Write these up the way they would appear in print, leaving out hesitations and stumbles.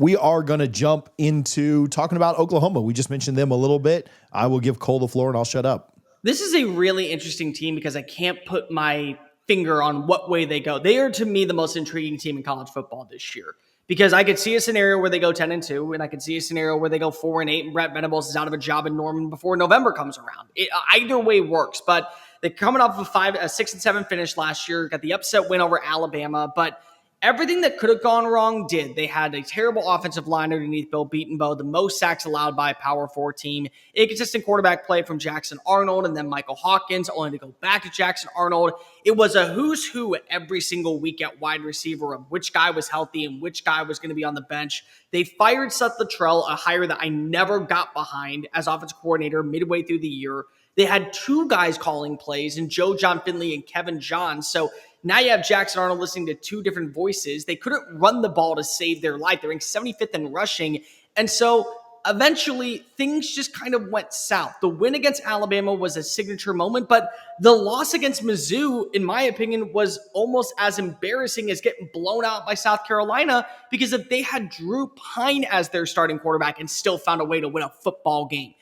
we are going to jump into talking about Oklahoma. We just mentioned them a little bit. I will give Cole the floor and I'll shut up. This is a really interesting team because I can't put my finger on what way they go. They are, to me, the most intriguing team in college football this year because I could see a scenario where they go 10-2, and I could see a scenario where they go 4-8, and Brett Venables is out of a job in Norman before November comes around. Either way works, but they're coming off of a 6-7 finish last year, got the upset win over Alabama, but everything that could have gone wrong did. They had a terrible offensive line underneath Bill Beatonbow, the most sacks allowed by a Power 4 team, inconsistent quarterback play from Jackson Arnold and then Michael Hawkins, only to go back to Jackson Arnold. It was a who's who every single week at wide receiver of which guy was healthy and which guy was going to be on the bench. They fired Seth Luttrell, a hire that I never got behind as offensive coordinator midway through the year. They had two guys calling plays, and John Finley and Kevin Johns. So now you have Jackson Arnold listening to two different voices. They couldn't run the ball to save their life. They're ranked 75th in rushing. And so eventually things just kind of went south. The win against Alabama was a signature moment, but the loss against Mizzou, in my opinion, was almost as embarrassing as getting blown out by South Carolina, because if they had Drew Pine as their starting quarterback and still found a way to win a football game.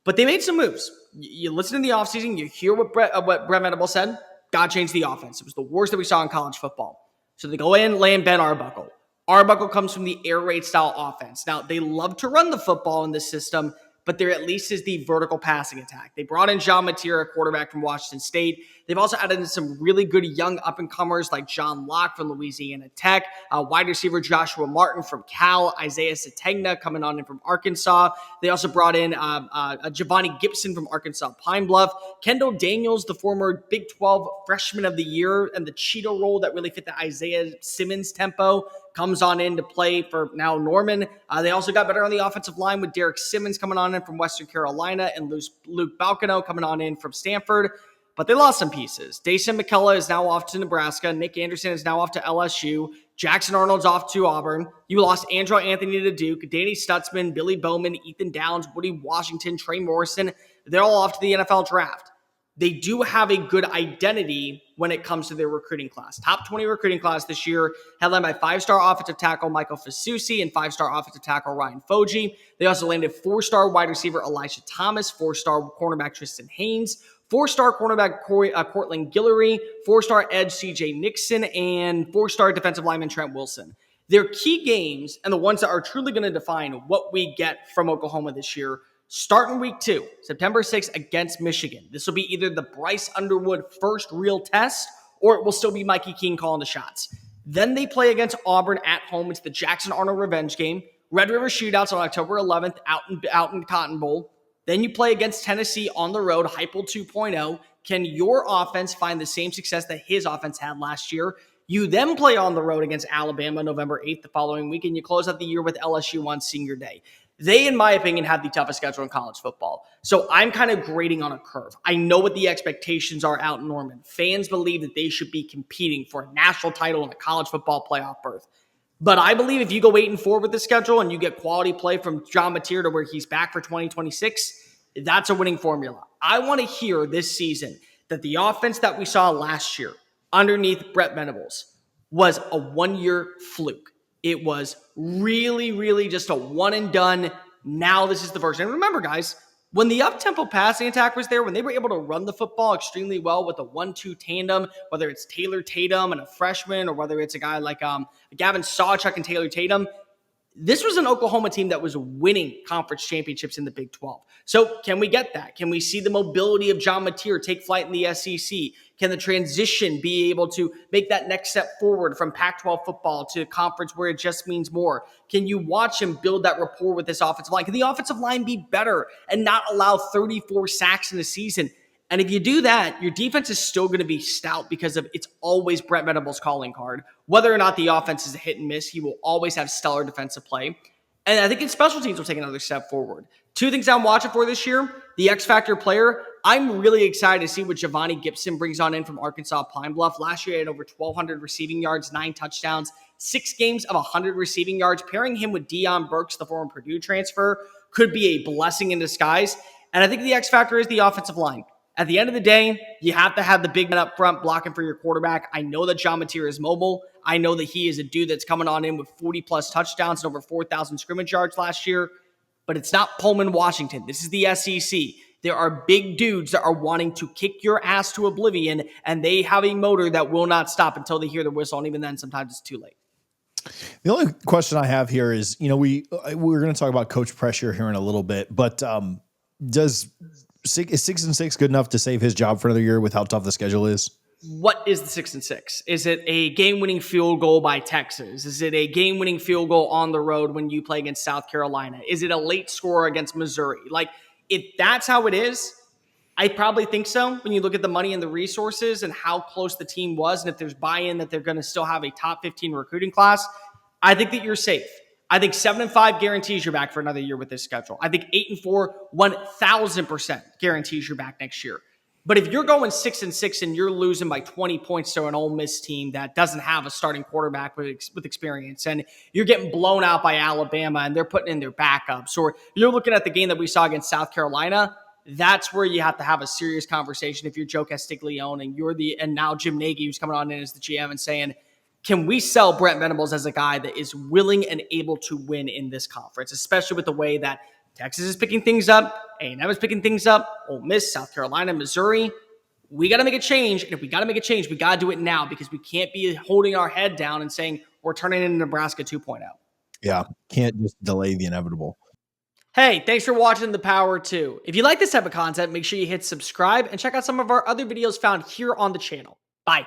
But they made some moves. You listen in the offseason, you hear what Brett Venables said. God changed the offense. It was the worst that we saw in college football. So they go in, land Ben Arbuckle. Arbuckle comes from the air raid style offense. Now, they love to run the football in this system, but there at least is the vertical passing attack. They brought in John Mateer, a quarterback from Washington State. They've also added in some really good young up-and-comers like John Locke from Louisiana Tech, wide receiver Joshua Martin from Cal, Isaiah Sategna coming on in from Arkansas. They also brought in Giovanni Gibson from Arkansas Pine Bluff, Kendall Daniels, the former Big 12 Freshman of the Year, and the Cheeto role that really fit the Isaiah Simmons tempo, comes on in to play for now Norman. They also got better on the offensive line with Derek Simmons coming on in from Western Carolina and Luke Balcano coming on in from Stanford. But they lost some pieces. Dason McKellar is now off to Nebraska. Nick Anderson is now off to LSU. Jackson Arnold's off to Auburn. You lost Andrew Anthony to Duke. Danny Stutzman, Billy Bowman, Ethan Downs, Woody Washington, Trey Morrison. They're all off to the NFL draft. They do have a good identity when it comes to their recruiting class. Top 20 recruiting class this year, headlined by 5-star offensive tackle Michael Fasusi and 5-star offensive tackle Ryan Foji. They also landed 4-star wide receiver Elijah Thomas, 4-star cornerback Tristan Haynes, 4-star cornerback Cortland Guillory, 4-star edge CJ Nixon, and 4-star defensive lineman Trent Wilson. Their key games, and the ones that are truly going to define what we get from Oklahoma this year, start in week 2, September 6th against Michigan. This will be either the Bryce Underwood first real test, or it will still be Mikey King calling the shots. Then they play against Auburn at home. It's the Jackson Arnold revenge game. Red River Shootouts on October 11th out in Cotton Bowl. Then you play against Tennessee on the road, Heupel 2.0. Can your offense find the same success that his offense had last year? You then play on the road against Alabama November 8th the following week, and you close out the year with LSU on Senior Day. They, in my opinion, have the toughest schedule in college football. So I'm kind of grading on a curve. I know what the expectations are out in Norman. Fans believe that they should be competing for a national title and a college football playoff berth. But I believe if you go 8-4 with the schedule and you get quality play from John Mateer to where he's back for 2026, that's a winning formula. I want to hear this season that the offense that we saw last year underneath Brett Venables was a one-year fluke. It was really, really just a one and done. Now this is the version. And remember, guys, when the up-tempo passing attack was there, when they were able to run the football extremely well with a 1-2 tandem, whether it's Taylor Tatum and a freshman, or whether it's a guy like Gavin Sawchuk and Taylor Tatum, this was an Oklahoma team that was winning conference championships in the Big 12. So can we get that? Can we see the mobility of John Mateer take flight in the SEC? Can the transition be able to make that next step forward from Pac-12 football to a conference where it just means more? Can you watch him build that rapport with this offensive line? Can the offensive line be better and not allow 34 sacks in a season? And if you do that, your defense is still going to be stout because of it's always Brett Venables' calling card. Whether or not the offense is a hit and miss, he will always have stellar defensive play. And I think in special teams will take another step forward. Two things I'm watching for this year, the X Factor player. I'm really excited to see what Giovanni Gibson brings on in from Arkansas Pine Bluff. Last year, he had over 1,200 receiving yards, 9 touchdowns, 6 games of 100 receiving yards. Pairing him with Deion Burks, the former Purdue transfer, could be a blessing in disguise. And I think the X Factor is the offensive line. At the end of the day, you have to have the big man up front blocking for your quarterback. I know that John Mateer is mobile. I know that he is a dude that's coming on in with 40-plus touchdowns and over 4,000 scrimmage yards last year, but it's not Pullman, Washington. This is the SEC. There are big dudes that are wanting to kick your ass to oblivion, and they have a motor that will not stop until they hear the whistle, and even then, sometimes it's too late. The only question I have here is, we're going to talk about coach pressure here in a little bit, but is 6-6 good enough to save his job for another year with how tough the schedule is? What is the 6-6? Is it a game-winning field goal by Texas? Is it a game-winning field goal on the road when you play against South Carolina? Is it a late score against Missouri? Like, if that's how it is, I probably think so. When you look at the money and the resources and how close the team was, and if there's buy-in that they're going to still have a top 15 recruiting class, I think that you're safe. I think 7-5 guarantees you're back for another year with this schedule. I think 8-4, 1,000% guarantees you're back next year. But if you're going 6-6 and you're losing by 20 points to an Ole Miss team that doesn't have a starting quarterback with experience, and you're getting blown out by Alabama and they're putting in their backups, or you're looking at the game that we saw against South Carolina, that's where you have to have a serious conversation if you're Joe Castiglione and now Jim Nagy, who's coming on in as the GM, and saying, can we sell Brent Venables as a guy that is willing and able to win in this conference, especially with the way that Texas is picking things up, A&M is picking things up, Ole Miss, South Carolina, Missouri. We got to make a change, and if we got to make a change, we got to do it now, because we can't be holding our head down and saying we're turning into Nebraska 2.0. Yeah, can't just delay the inevitable. Hey, thanks for watching The Power 2. If you like this type of content, make sure you hit subscribe and check out some of our other videos found here on the channel. Bye.